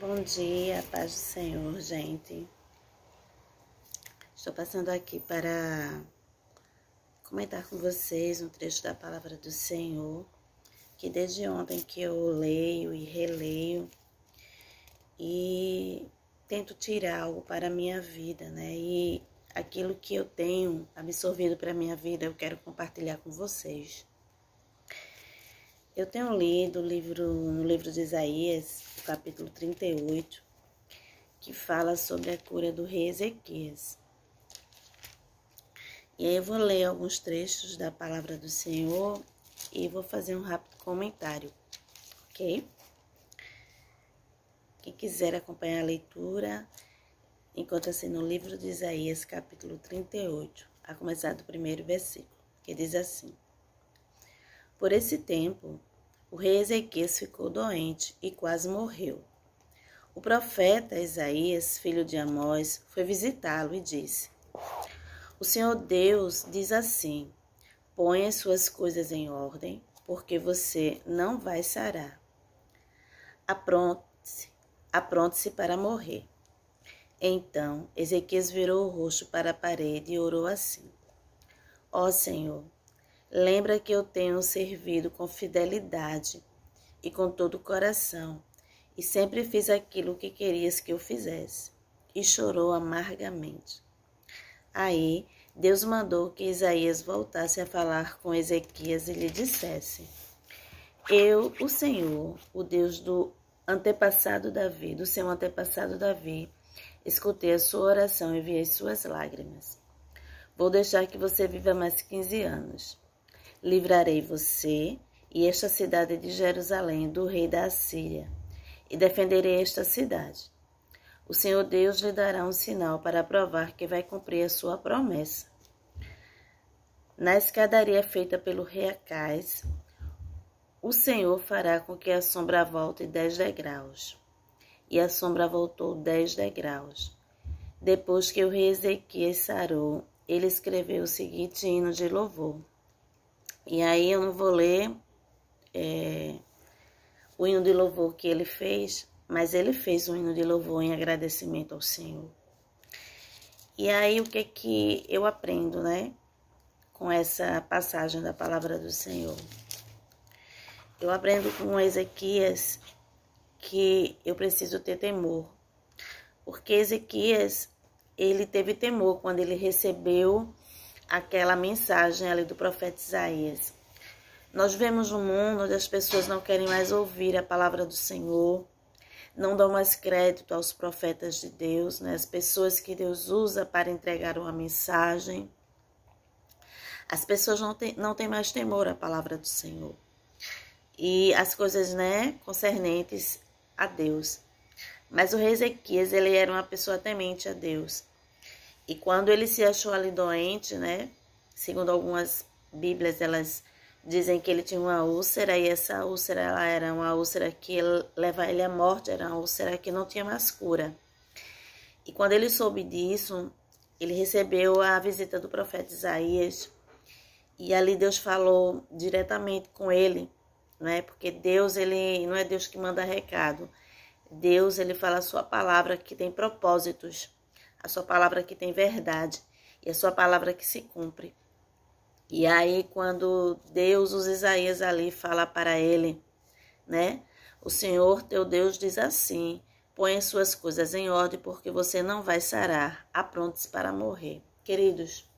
Bom dia, paz do Senhor, gente. Estou passando aqui para comentar com vocês um trecho da palavra do Senhor, que desde ontem que eu leio e releio e tento tirar algo para a minha vida, né? E aquilo que eu tenho absorvido para a minha vida, eu quero compartilhar com vocês. Eu tenho lido no livro de Isaías, capítulo 38, que fala sobre a cura do rei Ezequias. E aí eu vou ler alguns trechos da palavra do Senhor e vou fazer um rápido comentário, ok? Quem quiser acompanhar a leitura, encontra-se no livro de Isaías, capítulo 38, a começar do primeiro versículo, que diz assim: Por esse tempo, o rei Ezequias ficou doente e quase morreu. O profeta Isaías, filho de Amós, foi visitá-lo e disse: O Senhor Deus diz assim: Põe as suas coisas em ordem, porque você não vai sarar. Apronte-se para morrer. Então Ezequias virou o rosto para a parede e orou assim: Ó Senhor, lembra que eu tenho servido com fidelidade e com todo o coração, e sempre fiz aquilo que querias que eu fizesse. E chorou amargamente. Aí Deus mandou que Isaías voltasse a falar com Ezequias e lhe dissesse: Eu, o Senhor, o Deus do seu antepassado Davi, escutei a sua oração e vi as suas lágrimas. Vou deixar que você viva mais 15 anos. Livrarei você e esta cidade de Jerusalém do rei da Assíria, e defenderei esta cidade. O Senhor Deus lhe dará um sinal para provar que vai cumprir a sua promessa. Na escadaria feita pelo rei Acais, o Senhor fará com que a sombra volte 10 degraus. E a sombra voltou 10 degraus. Depois que o rei Ezequias sarou, ele escreveu o seguinte hino de louvor. E aí eu não vou ler o hino de louvor que ele fez, mas ele fez um hino de louvor em agradecimento ao Senhor. E aí o que eu aprendo, né, com essa passagem da palavra do Senhor? Eu aprendo com Ezequias que eu preciso ter temor, porque Ezequias, ele teve temor quando ele recebeu aquela mensagem ali do profeta Isaías. Nós vivemos um mundo onde as pessoas não querem mais ouvir a palavra do Senhor, não dão mais crédito aos profetas de Deus, né? As pessoas que Deus usa para entregar uma mensagem. As pessoas não têm mais temor à palavra do Senhor. E as coisas, né, concernentes a Deus. Mas o rei Ezequias, ele era uma pessoa temente a Deus. E quando ele se achou ali doente, né, segundo algumas bíblias, elas dizem que ele tinha uma úlcera, e essa úlcera ela era uma úlcera que leva ele à morte, era uma úlcera que não tinha mais cura. E quando ele soube disso, ele recebeu a visita do profeta Isaías, e ali Deus falou diretamente com ele, né? Porque Deus, ele não é Deus que manda recado. Deus, ele fala a sua palavra que tem propósitos, a sua palavra que tem verdade, e a sua palavra que se cumpre. E aí, quando Deus usa Isaías ali, fala para ele, né? O Senhor teu Deus diz assim: põe as suas coisas em ordem, porque você não vai sarar. Apronte-se para morrer. Queridos,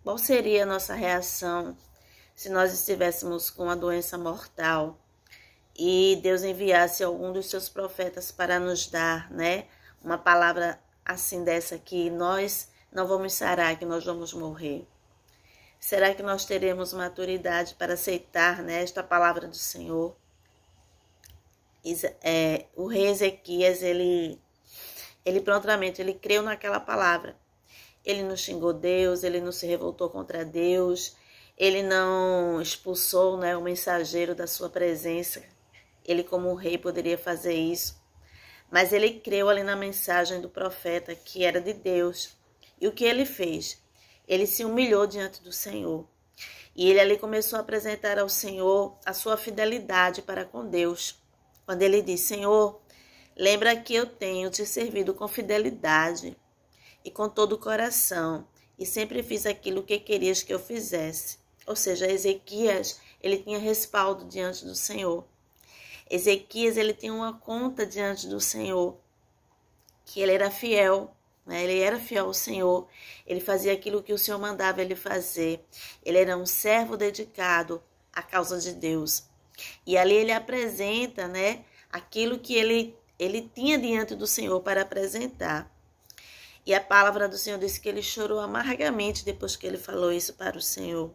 qual seria a nossa reação se nós estivéssemos com uma doença mortal e Deus enviasse algum dos seus profetas para nos dar, né, uma palavra assim dessa, que nós não vamos sarar, que nós vamos morrer? Será que nós teremos maturidade para aceitar, né, esta palavra do Senhor? O rei Ezequias, ele prontamente, ele creu naquela palavra. Ele não xingou Deus, ele não se revoltou contra Deus, ele não expulsou, né, o mensageiro da sua presença. Ele, como rei, poderia fazer isso. Mas ele creu ali na mensagem do profeta, que era de Deus. E o que ele fez? Ele se humilhou diante do Senhor. E ele ali começou a apresentar ao Senhor a sua fidelidade para com Deus. Quando ele disse: Senhor, Lembra que eu tenho te servido com fidelidade e com todo o coração, e sempre fiz aquilo que querias que eu fizesse. Ou seja, Ezequias, ele tinha respaldo diante do Senhor. Ezequias, ele tinha uma conta diante do Senhor, que ele era fiel, né? Ele era fiel ao Senhor, ele fazia aquilo que o Senhor mandava ele fazer. Ele era um servo dedicado à causa de Deus. E ali ele apresenta, né, aquilo que ele tinha diante do Senhor para apresentar. E a palavra do Senhor diz que ele chorou amargamente depois que ele falou isso para o Senhor.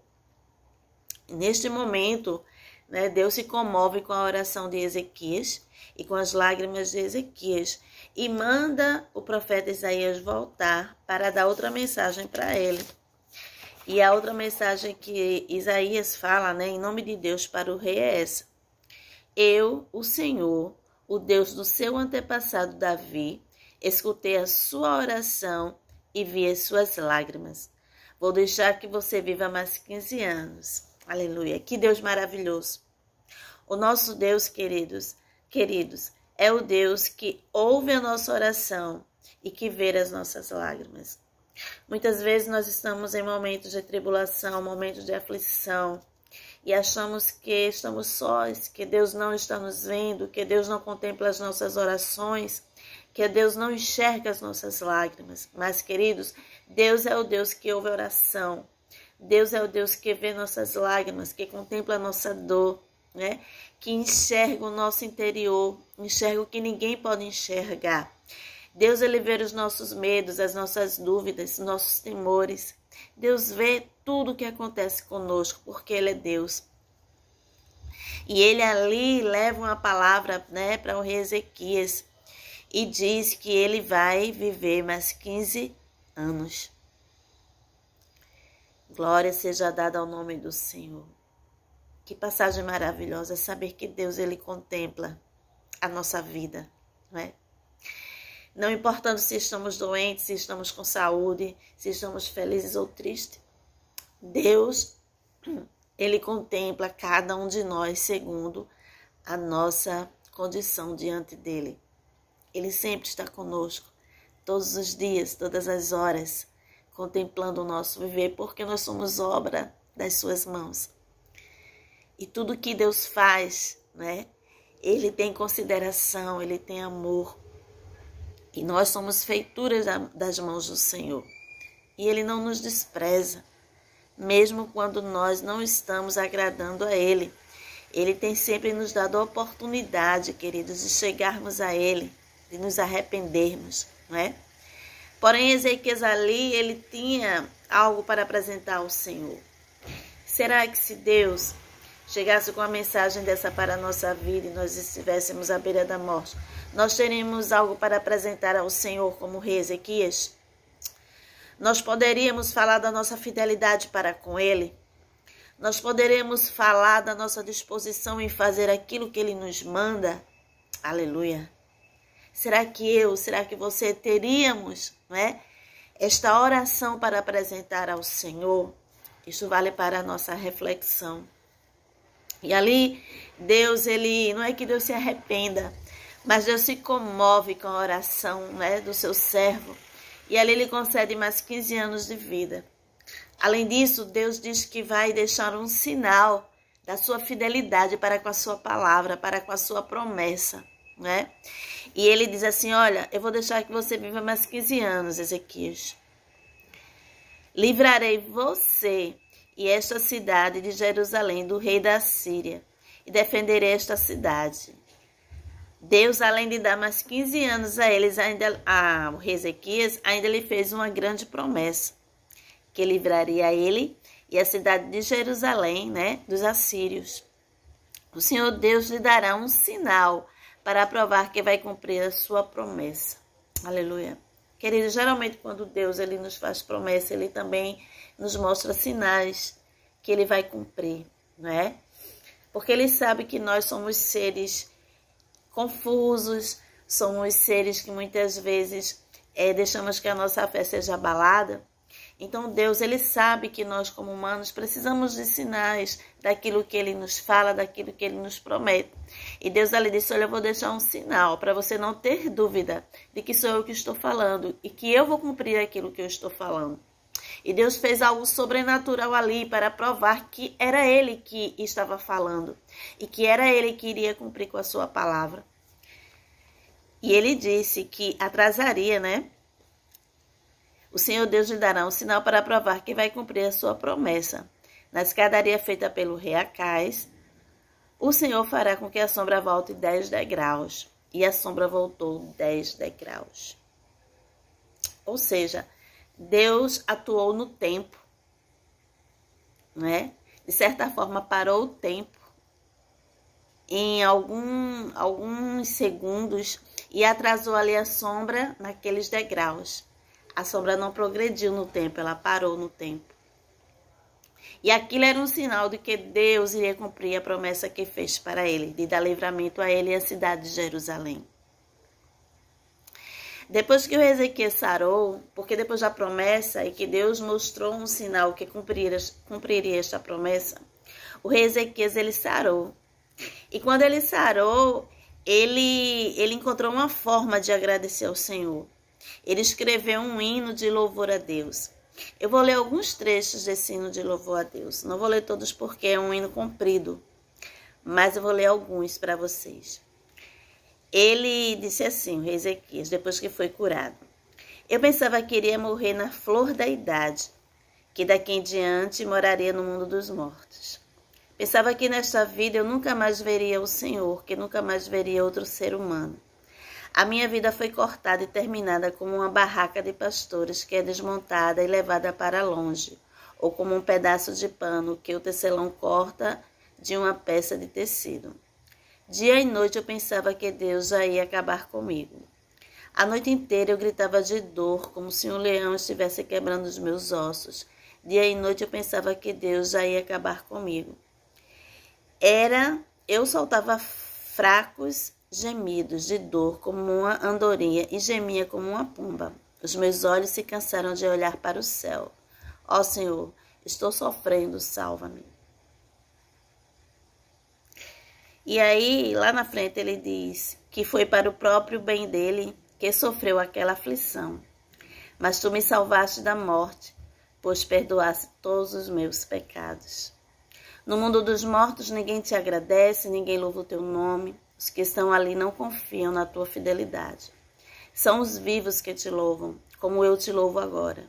E neste momento, né, Deus se comove com a oração de Ezequias e com as lágrimas de Ezequias e manda o profeta Isaías voltar para dar outra mensagem para ele. E a outra mensagem que Isaías fala, né, em nome de Deus para o rei é essa: eu, o Senhor, o Deus do seu antepassado Davi, escutei a sua oração e vi as suas lágrimas. Vou deixar que você viva mais 15 anos. Aleluia. Que Deus maravilhoso. O nosso Deus, queridos, é o Deus que ouve a nossa oração e que vê as nossas lágrimas. Muitas vezes nós estamos em momentos de tribulação, momentos de aflição, e achamos que estamos sós, que Deus não está nos vendo, que Deus não contempla as nossas orações, que Deus não enxerga as nossas lágrimas. Mas, queridos, Deus é o Deus que ouve a oração. Deus é o Deus que vê nossas lágrimas, que contempla a nossa dor, né? Que enxerga o nosso interior, enxerga o que ninguém pode enxergar. Deus, ele vê os nossos medos, as nossas dúvidas, os nossos temores. Deus vê tudo o que acontece conosco, porque ele é Deus. E ele ali leva uma palavra, né, para o rei Ezequias e diz que ele vai viver mais 15 anos. Glória seja dada ao nome do Senhor. Que passagem maravilhosa saber que Deus, ele contempla a nossa vida, não é? Não importando se estamos doentes, se estamos com saúde, se estamos felizes ou tristes, Deus, ele contempla cada um de nós segundo a nossa condição diante dele. Ele sempre está conosco, todos os dias, todas as horas, contemplando o nosso viver, porque nós somos obra das suas mãos. E tudo que Deus faz, né? Ele tem consideração, ele tem amor. E nós somos feituras das mãos do Senhor. E ele não nos despreza, mesmo quando nós não estamos agradando a ele. Ele tem sempre nos dado a oportunidade, queridos, de chegarmos a ele, de nos arrependermos, não é? Porém, Ezequias ali, ele tinha algo para apresentar ao Senhor. Será que se Deus chegasse com a mensagem dessa para a nossa vida e nós estivéssemos à beira da morte, nós teríamos algo para apresentar ao Senhor como rei Ezequias? Nós poderíamos falar da nossa fidelidade para com ele? Nós poderíamos falar da nossa disposição em fazer aquilo que ele nos manda? Aleluia! Será que você teríamos, né, esta oração para apresentar ao Senhor? Isso vale para a nossa reflexão. E ali, Deus, ele não é que Deus se arrependa, mas Deus se comove com a oração, né, do seu servo. E ali ele concede mais 15 anos de vida. Além disso, Deus diz que vai deixar um sinal da sua fidelidade para com a sua palavra, para com a sua promessa, né? E ele diz assim: olha, eu vou deixar que você viva mais 15 anos, Ezequias. Livrarei você e esta cidade de Jerusalém do rei da Síria, e defenderei esta cidade. Deus, além de dar mais 15 anos a eles, o rei Ezequias, ainda lhe fez uma grande promessa, que livraria ele e a cidade de Jerusalém, né, dos assírios. O Senhor Deus lhe dará um sinal para provar que vai cumprir a sua promessa. Aleluia. Querido, geralmente quando Deus ele nos faz promessa, ele também nos mostra sinais que ele vai cumprir, não é? Porque ele sabe que nós somos seres confusos, somos seres que muitas vezes deixamos que a nossa fé seja abalada. Então Deus, ele sabe que nós como humanos precisamos de sinais daquilo que ele nos fala, daquilo que ele nos promete. E Deus ali disse, olha, eu vou deixar um sinal para você não ter dúvida de que sou eu que estou falando e que eu vou cumprir aquilo que eu estou falando. E Deus fez algo sobrenatural ali para provar que era Ele que estava falando e que era Ele que iria cumprir com a sua palavra. E Ele disse que atrasaria, né? O Senhor Deus lhe dará um sinal para provar que vai cumprir a sua promessa. Na escadaria feita pelo rei Acais, o Senhor fará com que a sombra volte 10 degraus. E a sombra voltou 10 degraus. Ou seja, Deus atuou no tempo, né? De certa forma, parou o tempo em alguns segundos e atrasou ali a sombra naqueles degraus. A sombra não progrediu no tempo, ela parou no tempo. E aquilo era um sinal de que Deus iria cumprir a promessa que fez para ele, de dar livramento a ele e a cidade de Jerusalém. Depois que o Ezequias sarou, porque depois da promessa e que Deus mostrou um sinal que cumpriria esta promessa, o rei Ezequias ele sarou. E quando ele sarou, ele encontrou uma forma de agradecer ao Senhor. Ele escreveu um hino de louvor a Deus. Eu vou ler alguns trechos desse hino de louvor a Deus. Não vou ler todos porque é um hino comprido, mas eu vou ler alguns para vocês. Ele disse assim, o rei Ezequias, depois que foi curado. Eu pensava que iria morrer na flor da idade, que daqui em diante moraria no mundo dos mortos. Pensava que nesta vida eu nunca mais veria o Senhor, que nunca mais veria outro ser humano. A minha vida foi cortada e terminada como uma barraca de pastores que é desmontada e levada para longe, ou como um pedaço de pano que o tecelão corta de uma peça de tecido. Dia e noite eu pensava que Deus já ia acabar comigo. A noite inteira eu gritava de dor, como se um leão estivesse quebrando os meus ossos. Dia e noite eu pensava que Deus já ia acabar comigo. Eu soltava fracos gemidos de dor como uma andorinha e gemia como uma pomba. Os meus olhos se cansaram de olhar para o céu. Ó Senhor, estou sofrendo, salva-me. E aí, lá na frente, ele diz que foi para o próprio bem dele que sofreu aquela aflição. Mas tu me salvaste da morte, pois perdoaste todos os meus pecados. No mundo dos mortos, ninguém te agradece, ninguém louva o teu nome. Os que estão ali não confiam na tua fidelidade. São os vivos que te louvam, como eu te louvo agora.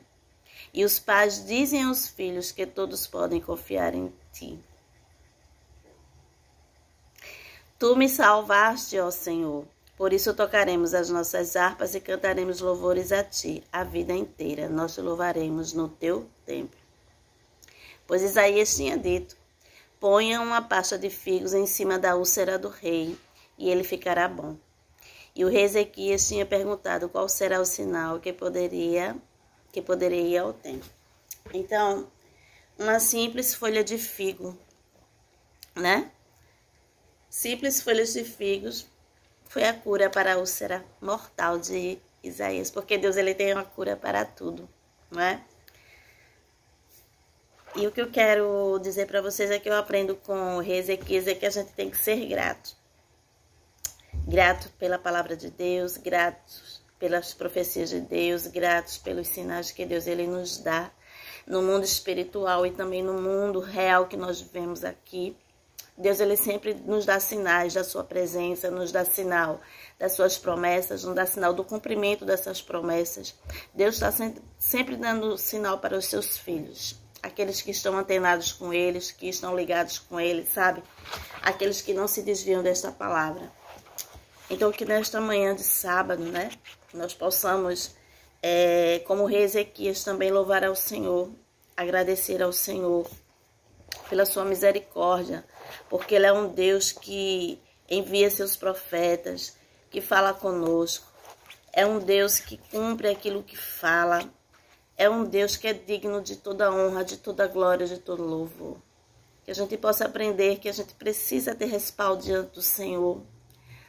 E os pais dizem aos filhos que todos podem confiar em ti. Tu me salvaste, ó Senhor. Por isso tocaremos as nossas harpas e cantaremos louvores a ti. A vida inteira nós te louvaremos no teu templo. Pois Isaías tinha dito, ponha uma pasta de figos em cima da úlcera do rei, e ele ficará bom. E o rei Ezequias tinha perguntado qual será o sinal que poderia ir ao templo. Então, uma simples folha de figo, né? Simples folhas de figos foi a cura para a úlcera mortal de Isaías, porque Deus ele tem uma cura para tudo, não é? E o que eu quero dizer para vocês é que eu aprendo com o rei Ezequias é que a gente tem que ser grato. Grato pela palavra de Deus, gratos pelas profecias de Deus, gratos pelos sinais que Deus ele nos dá no mundo espiritual e também no mundo real que nós vivemos aqui. Deus ele sempre nos dá sinais da sua presença, nos dá sinal das suas promessas, nos dá sinal do cumprimento dessas promessas. Deus está sempre dando sinal para os seus filhos, aqueles que estão antenados com eles, que estão ligados com ele, sabe? Aqueles que não se desviam desta palavra. Então, que nesta manhã de sábado, né, nós possamos, como o rei Ezequias, também louvar ao Senhor, agradecer ao Senhor pela sua misericórdia, porque Ele é um Deus que envia seus profetas, que fala conosco, é um Deus que cumpre aquilo que fala, é um Deus que é digno de toda honra, de toda glória, de todo louvor. Que a gente possa aprender que a gente precisa ter respaldo diante do Senhor,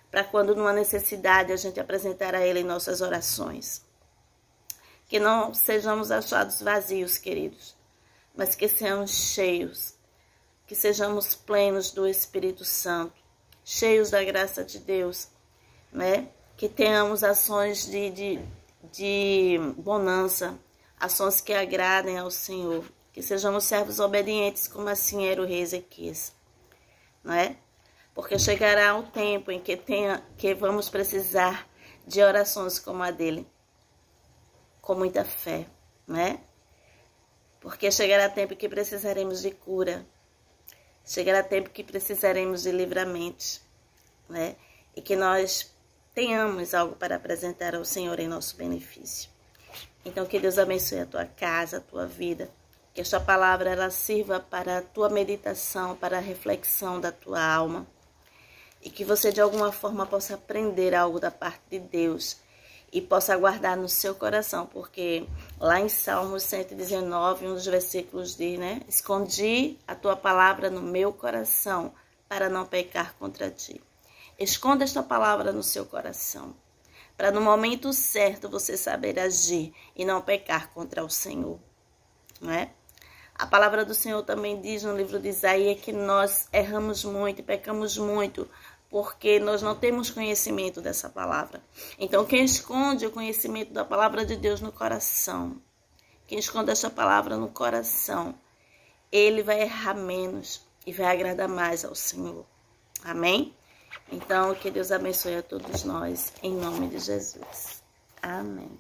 para quando numa necessidade a gente apresentar a Ele em nossas orações. Que não sejamos achados vazios, queridos, mas que sejamos cheios, que sejamos plenos do Espírito Santo, cheios da graça de Deus, né? Que tenhamos ações de bonança, ações que agradem ao Senhor, que sejamos servos obedientes, como assim era o rei Ezequias, né? Porque chegará um tempo em que vamos precisar de orações como a dele, com muita fé, né? Porque chegará tempo que precisaremos de cura, chegará tempo que precisaremos de livramentos, né? E que nós tenhamos algo para apresentar ao Senhor em nosso benefício. Então, que Deus abençoe a tua casa, a tua vida, que esta palavra ela sirva para a tua meditação, para a reflexão da tua alma, e que você de alguma forma possa aprender algo da parte de Deus e possa guardar no seu coração, porque lá em Salmos 119, um dos versículos diz, né? Escondi a tua palavra no meu coração para não pecar contra ti. Esconda esta palavra no seu coração, para no momento certo você saber agir e não pecar contra o Senhor, não é? A palavra do Senhor também diz no livro de Isaías que nós erramos muito e pecamos muito, porque nós não temos conhecimento dessa palavra. Então, quem esconde o conhecimento da palavra de Deus no coração, quem esconde essa palavra no coração, ele vai errar menos e vai agradar mais ao Senhor. Amém? Então, que Deus abençoe a todos nós, em nome de Jesus. Amém.